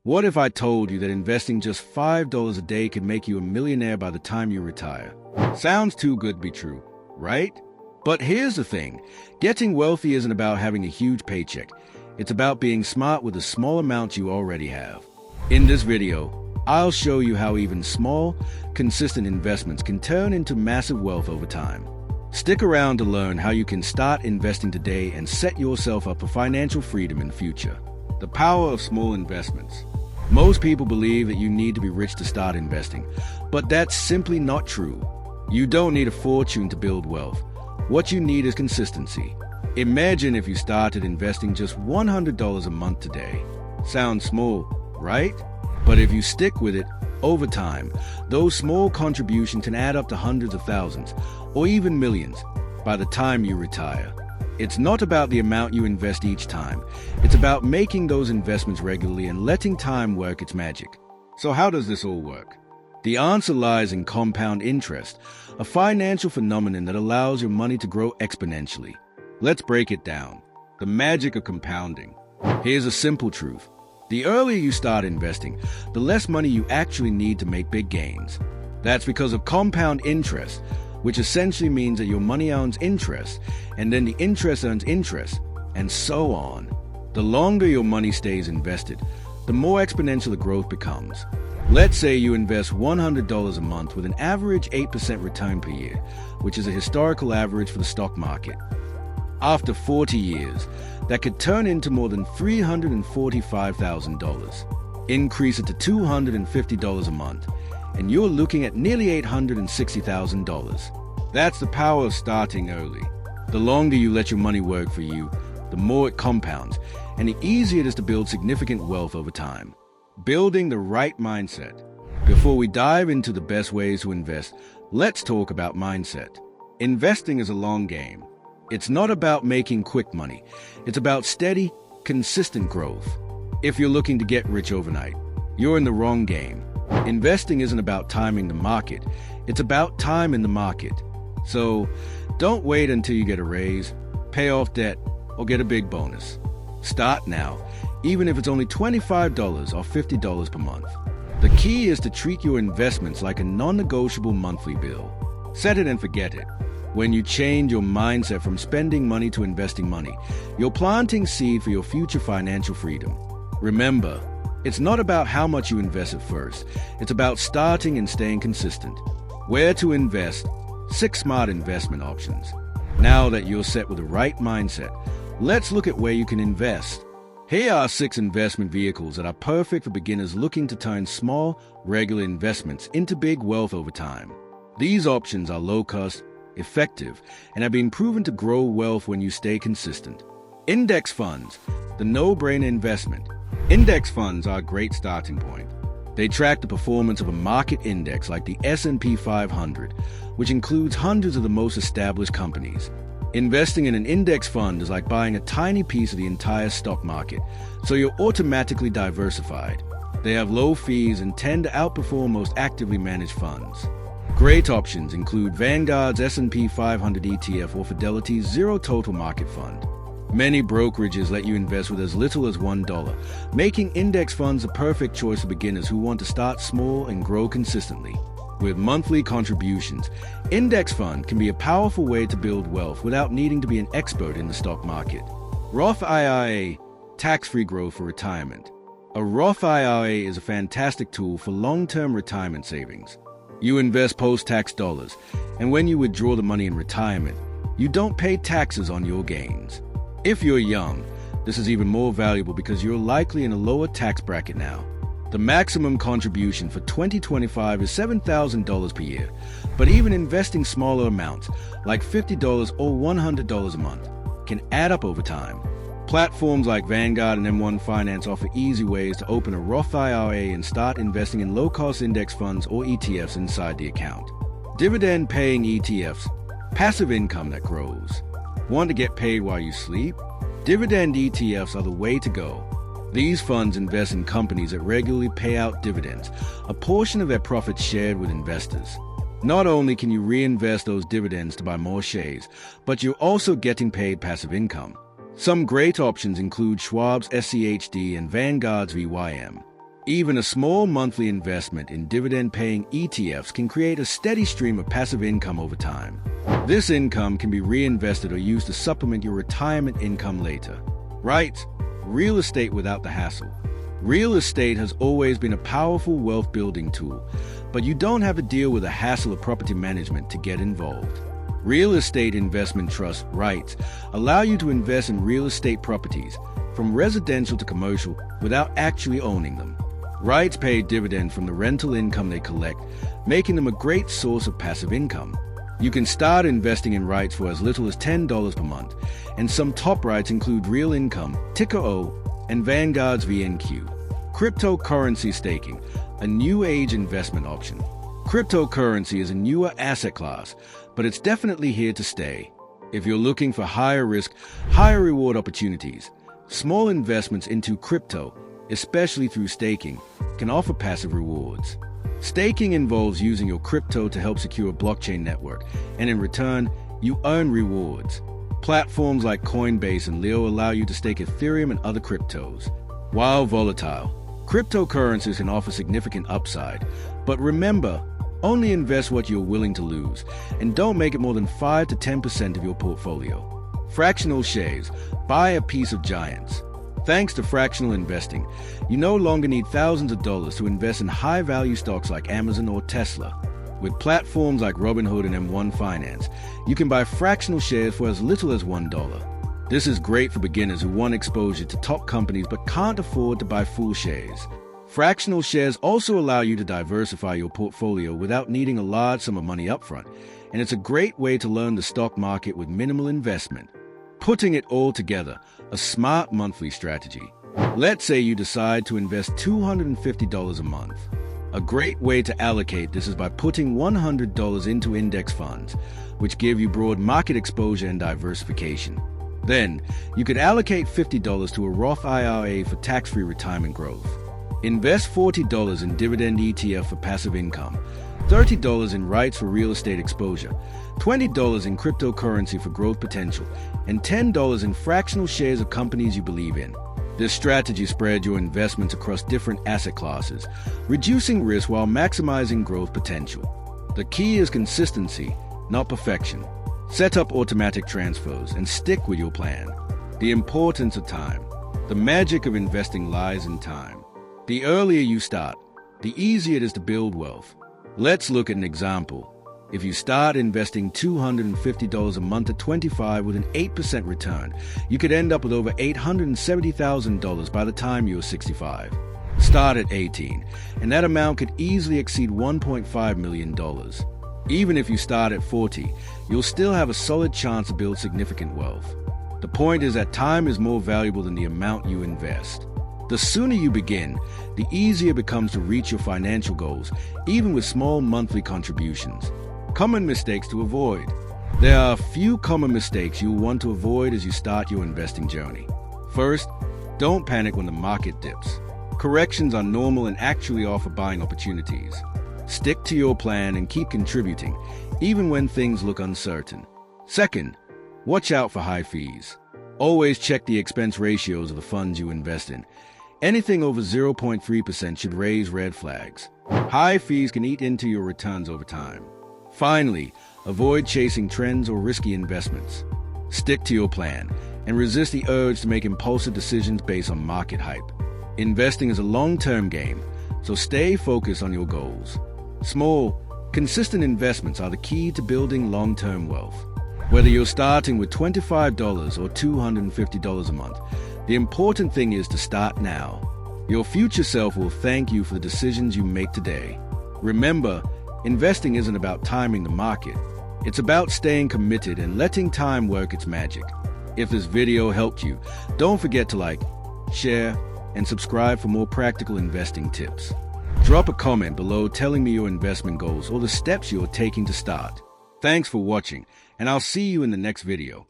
What if I told you that investing just $5 a day could make you a millionaire by the time you retire? Sounds too good to be true, right? But here's the thing. Getting wealthy isn't about having a huge paycheck. It's about being smart with the small amounts you already have. In this video, I'll show you how even small, consistent investments can turn into massive wealth over time. Stick around to learn how you can start investing today and set yourself up for financial freedom in the future. The power of small investments. Most people believe that you need to be rich to start investing, but that's simply not true. You don't need a fortune to build wealth. What you need is consistency. Imagine if you started investing just $100 a month today. Sounds small, right? But if you stick with it, over time, those small contributions can add up to hundreds of thousands, or even millions, by the time you retire. It's not about the amount you invest each time. It's about making those investments regularly and letting time work its magic. So how does this all work? The answer lies in compound interest, a financial phenomenon that allows your money to grow exponentially. Let's break it down. The magic of compounding. Here's a simple truth. The earlier you start investing, the less money you actually need to make big gains. That's because of compound interest, which essentially means that your money earns interest, and then the interest earns interest, and so on. The longer your money stays invested, the more exponential the growth becomes. Let's say you invest $100 a month with an average 8% return per year, which is a historical average for the stock market. After 40 years, that could turn into more than $345,000. Increase it to $250 a month, and you're looking at nearly $860,000. That's the power of starting early. The longer you let your money work for you, the more it compounds, and the easier it is to build significant wealth over time. Building the right mindset. Before we dive into the best ways to invest, let's talk about mindset. Investing is a long game. It's not about making quick money. It's about steady, consistent growth. If you're looking to get rich overnight, you're in the wrong game. Investing isn't about timing the market. It's about time in the market. So, don't wait until you get a raise, pay off debt, or get a big bonus. Start now, even if it's only $25 or $50 per month. The key is to treat your investments like a non-negotiable monthly bill. Set it and forget it. When you change your mindset from spending money to investing money, you're planting seed for your future financial freedom. Remember, it's not about how much you invest at first. It's about starting and staying consistent. Where to invest? 6 smart investment options. Now that you're set with the right mindset, let's look at where you can invest. Here are 6 investment vehicles that are perfect for beginners looking to turn small, regular investments into big wealth over time. These options are low-cost, effective, and have been proven to grow wealth when you stay consistent. Index funds, the no-brainer investment. Index funds are a great starting point. They track the performance of a market index like the S&P 500, which includes hundreds of the most established companies. Investing in an index fund is like buying a tiny piece of the entire stock market, so you're automatically diversified. They have low fees and tend to outperform most actively managed funds. Great options include Vanguard's S&P 500 ETF or Fidelity's Zero Total Market Fund. Many brokerages let you invest with as little as $1, making index funds the perfect choice for beginners who want to start small and grow consistently. With monthly contributions, index fund can be a powerful way to build wealth without needing to be an expert in the stock market. Roth IRA, tax-free growth for retirement. A Roth IRA is a fantastic tool for long-term retirement savings. You invest post-tax dollars, and when you withdraw the money in retirement, you don't pay taxes on your gains. If you're young, this is even more valuable because you're likely in a lower tax bracket now. The maximum contribution for 2025 is $7,000 per year, but even investing smaller amounts, like $50 or $100 a month, can add up over time. Platforms like Vanguard and M1 Finance offer easy ways to open a Roth IRA and start investing in low-cost index funds or ETFs inside the account. Dividend-paying ETFs, passive income that grows. Want to get paid while you sleep? Dividend ETFs are the way to go. These funds invest in companies that regularly pay out dividends, a portion of their profits shared with investors. Not only can you reinvest those dividends to buy more shares, but you're also getting paid passive income. Some great options include Schwab's SCHD and Vanguard's VYM. Even a small monthly investment in dividend-paying ETFs can create a steady stream of passive income over time. This income can be reinvested or used to supplement your retirement income later. Right? Real estate without the hassle. Real estate has always been a powerful wealth-building tool, but you don't have to deal with the hassle of property management to get involved. Real estate investment trust REITs allow you to invest in real estate properties, from residential to commercial, without actually owning them. REITs pay dividend from the rental income they collect, making them a great source of passive income. You can start investing in REITs for as little as $10 per month, and some top REITs include Real Income, ticker O, and Vanguard's VNQ. Cryptocurrency staking, a new age investment option. Cryptocurrency is a newer asset class, but it's definitely here to stay. If you're looking for higher risk, higher reward opportunities, small investments into crypto, especially through staking, can offer passive rewards. Staking involves using your crypto to help secure a blockchain network, and in return, you earn rewards. Platforms like Coinbase and Leo allow you to stake Ethereum and other cryptos. While volatile, cryptocurrencies can offer significant upside, but remember, only invest what you're willing to lose, and don't make it more than 5 to 10% of your portfolio. Fractional shares. Buy a piece of giants. Thanks to fractional investing, you no longer need thousands of dollars to invest in high-value stocks like Amazon or Tesla. With platforms like Robinhood and M1 Finance, you can buy fractional shares for as little as $1. This is great for beginners who want exposure to top companies but can't afford to buy full shares. Fractional shares also allow you to diversify your portfolio without needing a large sum of money upfront, and it's a great way to learn the stock market with minimal investment. Putting it all together, a smart monthly strategy. Let's say you decide to invest $250 a month. A great way to allocate this is by putting $100 into index funds, which give you broad market exposure and diversification. Then, you could allocate $50 to a Roth IRA for tax-free retirement growth. Invest $40 in dividend ETF for passive income, $30 in REITs for real estate exposure, $20 in cryptocurrency for growth potential, and $10 in fractional shares of companies you believe in. This strategy spreads your investments across different asset classes, reducing risk while maximizing growth potential. The key is consistency, not perfection. Set up automatic transfers and stick with your plan. The importance of time. The magic of investing lies in time. The earlier you start, the easier it is to build wealth. Let's look at an example. If you start investing $250 a month at 25 with an 8% return, you could end up with over $870,000 by the time you're 65. Start at 18, and that amount could easily exceed $1.5 million. Even if you start at 40, you'll still have a solid chance to build significant wealth. The point is that time is more valuable than the amount you invest. The sooner you begin, the easier it becomes to reach your financial goals, even with small monthly contributions. Common mistakes to avoid. There are a few common mistakes you'll want to avoid as you start your investing journey. First, don't panic when the market dips. Corrections are normal and actually offer buying opportunities. Stick to your plan and keep contributing, even when things look uncertain. Second, watch out for high fees. Always check the expense ratios of the funds you invest in. Anything over 0.3% should raise red flags. High fees can eat into your returns over time. Finally, avoid chasing trends or risky investments. Stick to your plan and resist the urge to make impulsive decisions based on market hype. Investing is a long-term game, so stay focused on your goals. Small, consistent investments are the key to building long-term wealth. Whether you're starting with $25 or $250 a month, the important thing is to start now. Your future self will thank you for the decisions you make today. Remember, investing isn't about timing the market. It's about staying committed and letting time work its magic. If this video helped you, don't forget to like, share, and subscribe for more practical investing tips. Drop a comment below telling me your investment goals or the steps you're taking to start. Thanks for watching, and I'll see you in the next video.